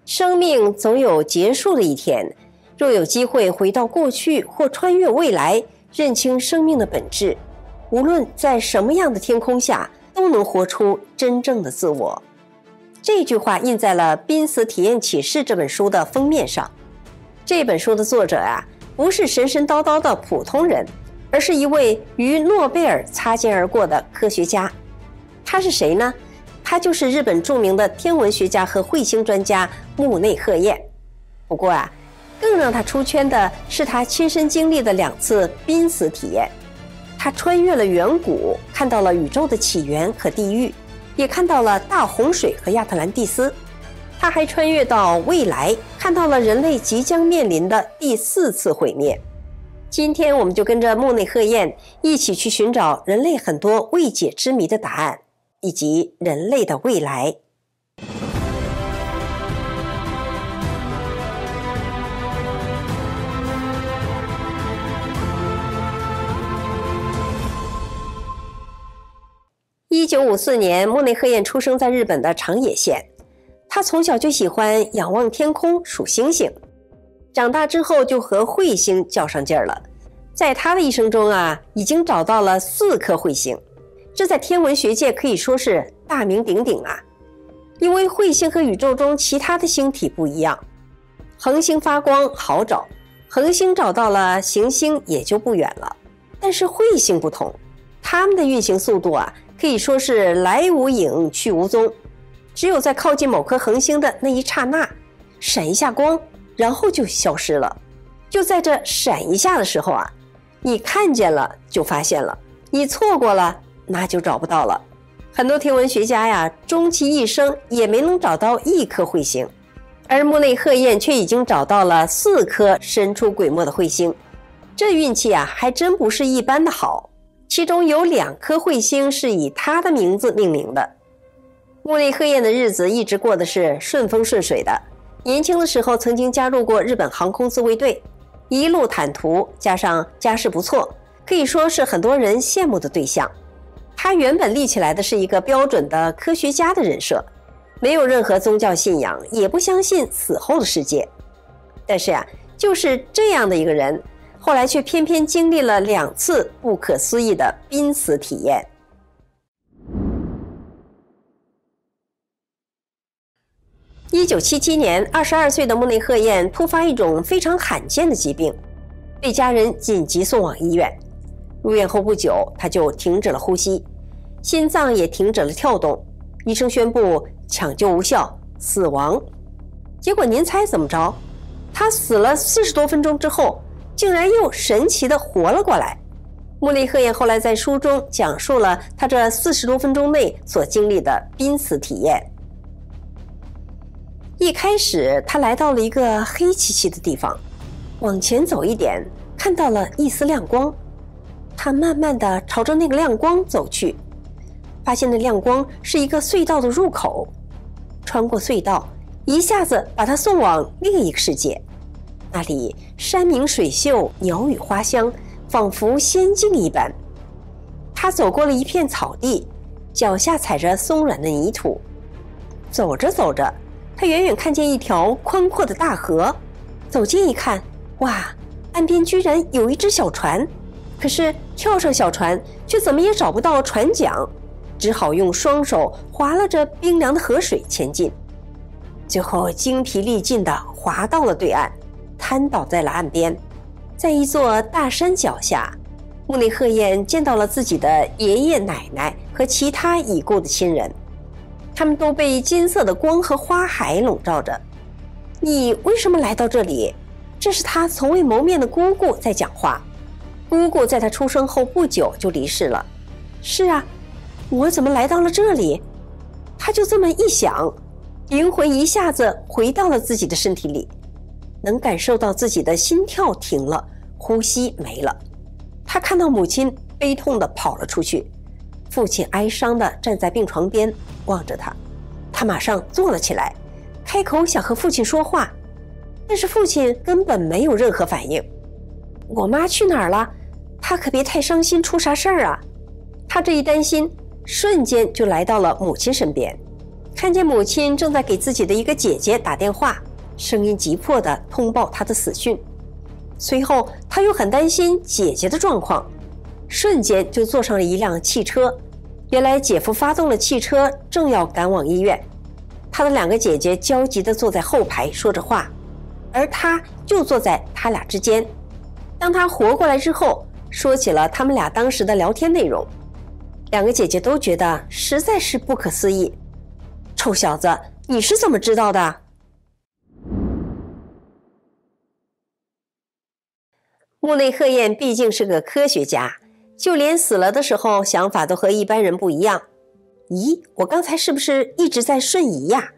生命总有结束的一天，若有机会回到过去或穿越未来，认清生命的本质，无论在什么样的天空下，都能活出真正的自我。这句话印在了《濒死体验启示》这本书的封面上。这本书的作者不是神神叨叨的普通人，而是一位与诺贝尔擦肩而过的科学家。他是谁呢？他就是日本著名的天文学家和彗星专家木内鹤彦。不过更让他出圈的是他亲身经历的2次濒死体验。他穿越了远古，看到了宇宙的起源和地狱，也看到了大洪水和亚特兰蒂斯。他还穿越到未来，看到了人类即将面临的第4次毁灭。今天我们就跟着木内鹤彦一起去寻找人类很多未解之谜的答案，以及人类的未来。1954年，木内鹤彦出生在日本的长野县。他从小就喜欢仰望天空数星星，长大之后就和彗星较上劲儿了。在他的一生中已经找到了4颗彗星，这在天文学界可以说是大名鼎鼎因为彗星和宇宙中其他的星体不一样，恒星发光好找，恒星找到了，行星也就不远了。但是彗星不同，它们的运行速度可以说是来无影去无踪，只有在靠近某颗恒星的那一刹那，闪一下光，然后就消失了。就在这闪一下的时候你看见了就发现了，你错过了那就找不到了。很多天文学家终其一生也没能找到1颗彗星，而木内鹤彦却已经找到了4颗神出鬼没的彗星。这运气还真不是一般的好，其中有2颗彗星是以他的名字命名的。木内鹤彦的日子一直过得是顺风顺水的，年轻的时候曾经加入过日本航空自卫队，一路坦途，加上家世不错，可以说是很多人羡慕的对象。他原本立起来的是一个标准的科学家的人设，没有任何宗教信仰，也不相信死后的世界。但是就是这样的一个人，后来却偏偏经历了2次不可思议的濒死体验。1977年，22岁的木内鹤彦突发一种非常罕见的疾病，被家人紧急送往医院。入院后不久，他就停止了呼吸，心脏也停止了跳动，医生宣布抢救无效，死亡。结果您猜怎么着？他死了40多分钟之后，竟然又神奇地活了过来。木内鹤彦后来在书中讲述了他这40多分钟内所经历的濒死体验。一开始他来到了一个黑漆漆的地方，往前走一点，看到了一丝亮光。他慢慢地朝着那个亮光走去，发现那亮光是一个隧道的入口，穿过隧道，一下子把他送往另一个世界。那里山明水秀，鸟语花香，仿佛仙境一般。他走过了一片草地，脚下踩着松软的泥土。走着走着，他远远看见一条宽阔的大河，走近一看，哇，岸边居然有一只小船。可是跳上小船却怎么也找不到船桨，只好用双手划拉着冰凉的河水前进。最后精疲力尽地划到了对岸，瘫倒在了岸边。在一座大山脚下，木内鹤彦见到了自己的爷爷奶奶和其他已故的亲人，他们都被金色的光和花海笼罩着。你为什么来到这里？这是他从未谋面的姑姑在讲话。姑姑在他出生后不久就离世了。是我怎么来到了这里？他就这么一想，灵魂一下子回到了自己的身体里，能感受到自己的心跳停了，呼吸没了。他看到母亲悲痛地跑了出去，父亲哀伤地站在病床边望着他。他马上坐了起来，开口想和父亲说话，但是父亲根本没有任何反应。我妈去哪儿了？她可别太伤心，出啥事儿啊？他这一担心，瞬间就来到了母亲身边。看见母亲正在给自己的一个姐姐打电话，声音急迫地通报她的死讯。随后他又很担心姐姐的状况，瞬间就坐上了一辆汽车。原来姐夫发动了汽车，正要赶往医院。他的2个姐姐焦急地坐在后排说着话，而他就坐在他俩之间。当他活过来之后，说起了他们俩当时的聊天内容。2个姐姐都觉得实在是不可思议。臭小子，你是怎么知道的？木内鹤彦毕竟是个科学家，就连死了的时候想法都和一般人不一样。咦，我刚才是不是一直在瞬移呀？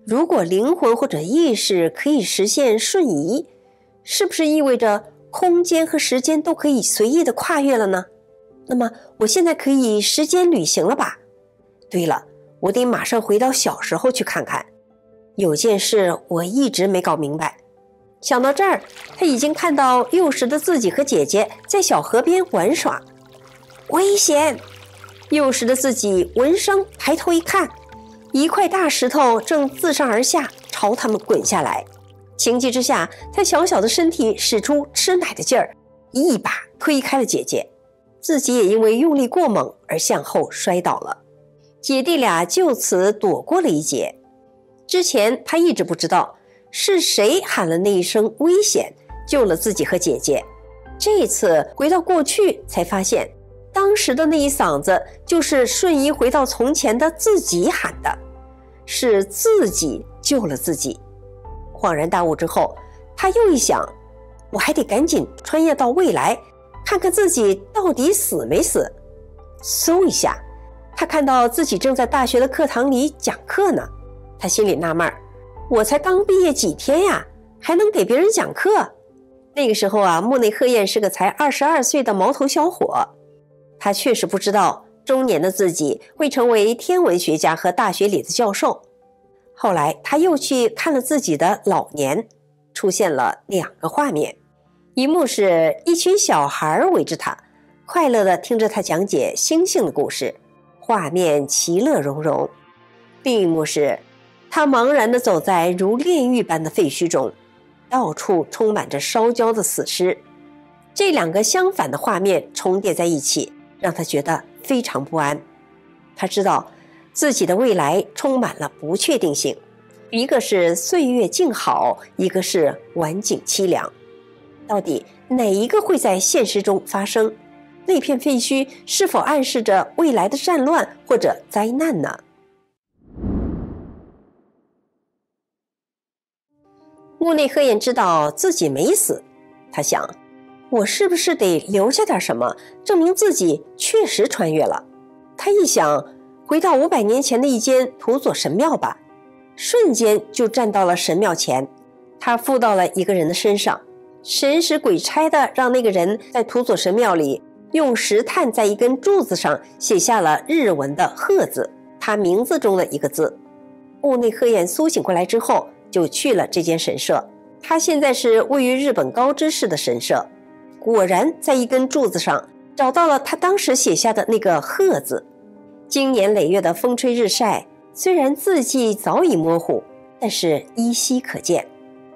如果灵魂或者意识可以实现瞬移，是不是意味着空间和时间都可以随意的跨越了呢？那么我现在可以时间旅行了吧？对了，我得马上回到小时候去看看。有件事我一直没搞明白。想到这儿，他已经看到幼时的自己和姐姐在小河边玩耍。危险！幼时的自己闻声抬头一看，一块大石头正自上而下朝他们滚下来。情急之下，他小小的身体使出吃奶的劲儿，一把推开了姐姐，自己也因为用力过猛而向后摔倒了。姐弟俩就此躲过了一劫。之前他一直不知道是谁喊了那一声危险，救了自己和姐姐。这次回到过去才发现，当时的那一嗓子就是瞬移回到从前的自己喊的，是自己救了自己。恍然大悟之后，他又一想，我还得赶紧穿越到未来，看看自己到底死没死。嗖一下，他看到自己正在大学的课堂里讲课呢。他心里纳闷，我才刚毕业几天呀，还能给别人讲课？那个时候啊，木内鹤彦是个才22岁的毛头小伙。他确实不知道中年的自己会成为天文学家和大学里的教授。后来他又去看了自己的老年，出现了2个画面。一幕是一群小孩围着他，快乐地听着他讲解星星的故事，画面其乐融融。另一幕是他茫然地走在如炼狱般的废墟中，到处充满着烧焦的死尸。这2个相反的画面重叠在一起，让他觉得非常不安。他知道自己的未来充满了不确定性，一个是岁月静好，一个是晚景凄凉。到底哪一个会在现实中发生？那片废墟是否暗示着未来的战乱或者灾难呢？木内鹤彦知道自己没死，他想，我是不是得留下点什么，证明自己确实穿越了？他一想，回到500年前的一间土佐神庙吧，瞬间就站到了神庙前。他附到了一个人的身上，神使鬼差的让那个人在土佐神庙里用石炭在一根柱子上写下了日文的鹤字，他名字中的一个字。木内鹤彦苏醒过来之后，就去了这间神社。他现在是位于日本高知市的神社，果然在一根柱子上找到了他当时写下的那个鹤字。经年累月的风吹日晒，虽然字迹早已模糊，但是依稀可见。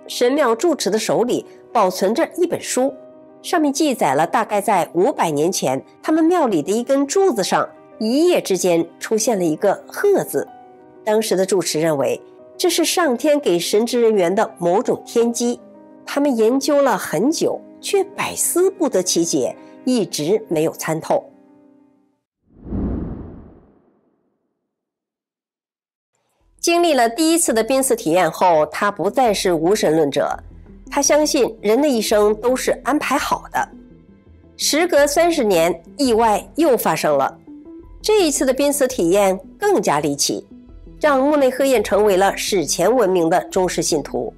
神庙住持的手里保存着一本书，上面记载了大概在500年前，他们庙里的一根柱子上一夜之间出现了一个鹤字。当时的住持认为这是上天给神职人员的某种天机，他们研究了很久，却百思不得其解，一直没有参透。经历了第一次的濒死体验后，他不再是无神论者，他相信人的一生都是安排好的。时隔30年，意外又发生了。这一次的濒死体验更加离奇，让木内鹤彦成为了史前闻名的忠实信徒。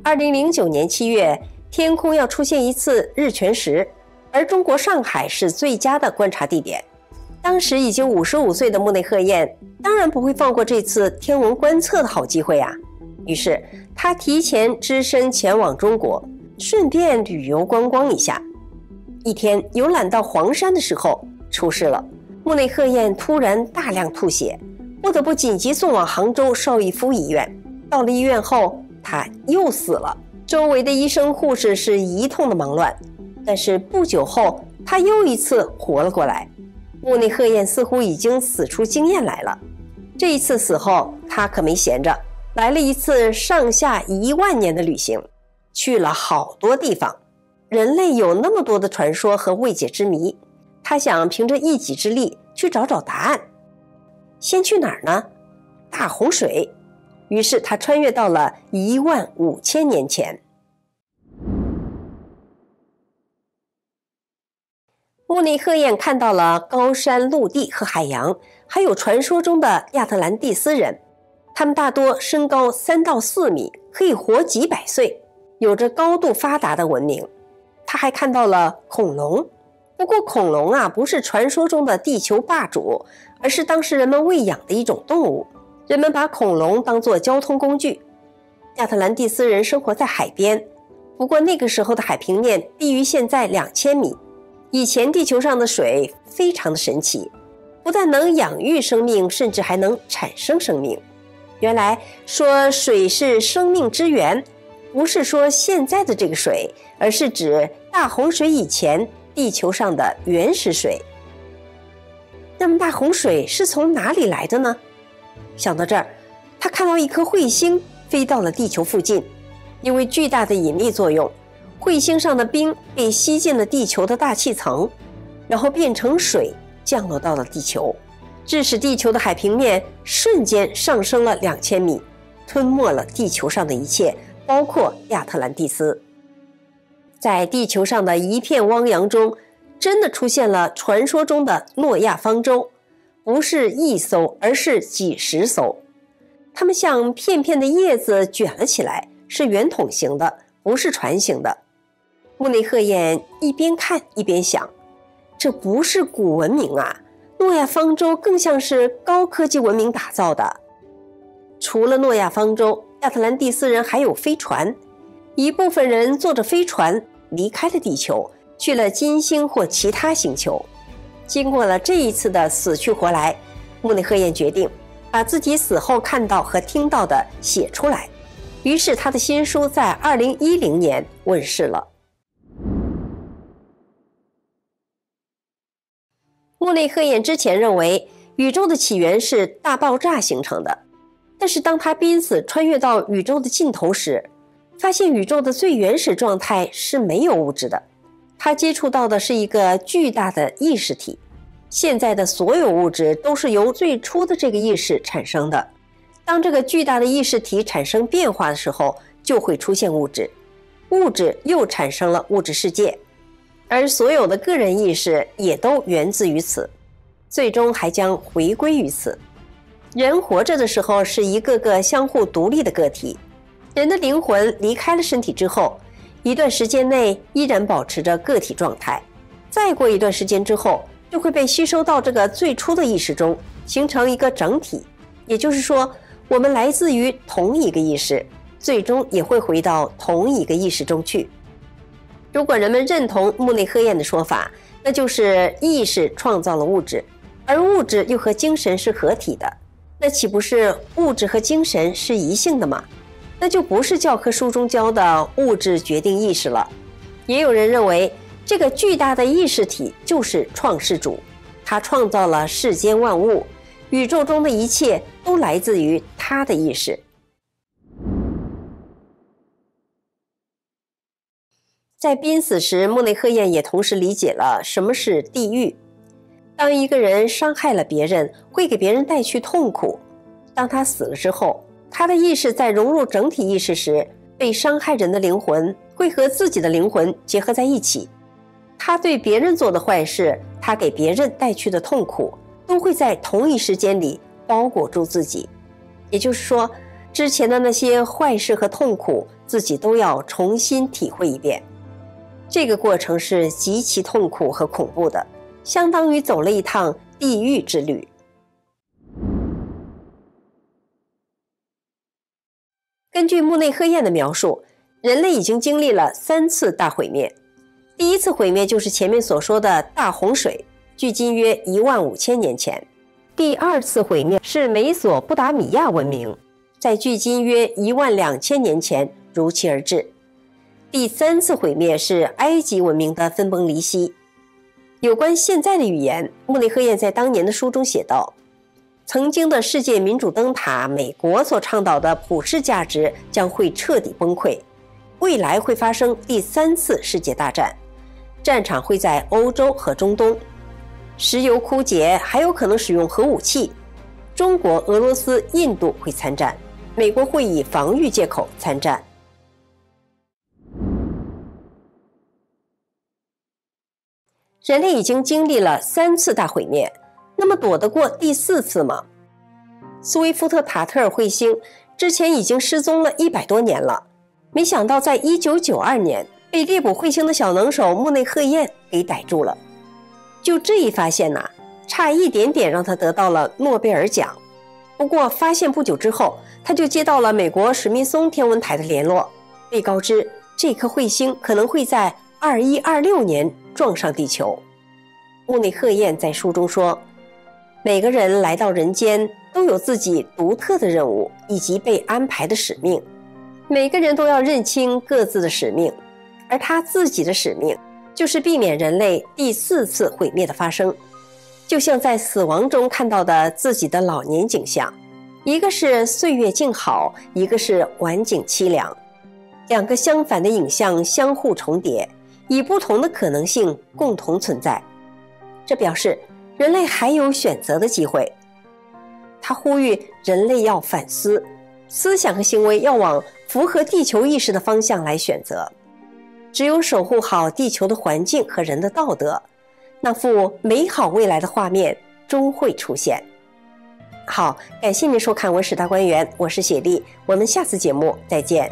2009年7月，天空要出现一次日全食，而中国上海是最佳的观察地点。当时已经55岁的木内鹤彦当然不会放过这次天文观测的好机会啊，于是他提前只身前往中国，顺便旅游观光一下。一天游览到黄山的时候出事了，木内鹤彦突然大量吐血，不得不紧急送往杭州邵逸夫医院。到了医院后，他又死了。周围的医生护士是一通的忙乱，但是不久后，他又一次活了过来。穆内赫晏似乎已经死出经验来了。这一次死后，他可没闲着，来了一次上下1万年的旅行，去了好多地方。人类有那么多的传说和未解之谜，他想凭着一己之力去找找答案。先去哪儿呢？大洪水。于是他穿越到了15000年前。穆内赫晏看到了高山、陆地和海洋，还有传说中的亚特兰蒂斯人，他们大多身高3到4米，可以活几百岁，有着高度发达的文明。他还看到了恐龙，不过恐龙不是传说中的地球霸主，而是当时人们喂养的一种动物，人们把恐龙当作交通工具。亚特兰蒂斯人生活在海边，不过那个时候的海平面低于现在2000米。以前地球上的水非常的神奇，不但能养育生命，甚至还能产生生命。原来说水是生命之源，不是说现在的这个水，而是指大洪水以前地球上的原始水。那么大洪水是从哪里来的呢？想到这儿，他看到一颗彗星飞到了地球附近，因为巨大的引力作用，彗星上的冰被吸进了地球的大气层，然后变成水降落到了地球，致使地球的海平面瞬间上升了2000米，吞没了地球上的一切，包括亚特兰蒂斯。在地球上的一片汪洋中，真的出现了传说中的诺亚方舟，不是1艘，而是几十艘。它们像片片的叶子卷了起来，是圆筒形的，不是船形的。穆内赫晏一边看一边想，这不是古文明啊，诺亚方舟更像是高科技文明打造的。除了诺亚方舟，亚特兰蒂斯人还有飞船，一部分人坐着飞船离开了地球，去了金星或其他星球。经过了这一次的死去活来，穆内赫晏决定把自己死后看到和听到的写出来，于是他的新书在2010年问世了。穆内赫晏之前认为宇宙的起源是大爆炸形成的，但是当他濒死穿越到宇宙的尽头时，发现宇宙的最原始状态是没有物质的，他接触到的是一个巨大的意识体。现在的所有物质都是由最初的这个意识产生的，当这个巨大的意识体产生变化的时候，就会出现物质，物质又产生了物质世界，而所有的个人意识也都源自于此，最终还将回归于此。人活着的时候是一个个相互独立的个体，人的灵魂离开了身体之后，一段时间内依然保持着个体状态，再过一段时间之后，就会被吸收到这个最初的意识中，形成一个整体。也就是说，我们来自于同一个意识，最终也会回到同一个意识中去。如果人们认同穆内赫晏的说法，那就是意识创造了物质，而物质又和精神是合体的，那岂不是物质和精神是一性的吗？那就不是教科书中教的物质决定意识了。也有人认为，这个巨大的意识体就是创世主，他创造了世间万物，宇宙中的一切都来自于他的意识。在濒死时，穆内赫晏也同时理解了什么是地狱。当一个人伤害了别人，会给别人带去痛苦。当他死了之后，他的意识在融入整体意识时，被伤害人的灵魂会和自己的灵魂结合在一起。他对别人做的坏事，他给别人带去的痛苦，都会在同一时间里包裹住自己。也就是说，之前的那些坏事和痛苦，自己都要重新体会一遍。这个过程是极其痛苦和恐怖的，相当于走了一趟地狱之旅。根据穆内赫晏的描述，人类已经经历了3次大毁灭。第一次毁灭就是前面所说的大洪水，距今约15000年前。第2次毁灭是美索不达米亚文明，在距今约12000年前如期而至。第3次毁灭是埃及文明的分崩离析。有关现在的语言，慕内赫晏在当年的书中写道：曾经的世界民主灯塔美国所倡导的普世价值将会彻底崩溃，未来会发生第3次世界大战，战场会在欧洲和中东，石油枯竭，还有可能使用核武器，中国、俄罗斯、印度会参战，美国会以防御借口参战。人类已经经历了3次大毁灭，那么躲得过第4次吗？斯威夫特塔特尔彗星之前已经失踪了100多年了，没想到在1992年被猎捕彗星的小能手慕内赫晏给逮住了。就这一发现差一点点让他得到了诺贝尔奖。不过发现不久之后，他就接到了美国史密松天文台的联络，被告知这颗彗星可能会在2126年撞上地球。慕内赫晏在书中说，每个人来到人间都有自己独特的任务以及被安排的使命，每个人都要认清各自的使命，而他自己的使命就是避免人类第4次毁灭的发生。就像在死亡中看到的自己的老年景象，一个是岁月静好，一个是晚景凄凉，两个相反的影像相互重叠，以不同的可能性共同存在。这表示人类还有选择的机会。他呼吁人类要反思，思想和行为要往符合地球意识的方向来选择。只有守护好地球的环境和人的道德，那幅美好未来的画面终会出现。好，感谢您收看我史大观园，我是雪莉，我们下次节目再见。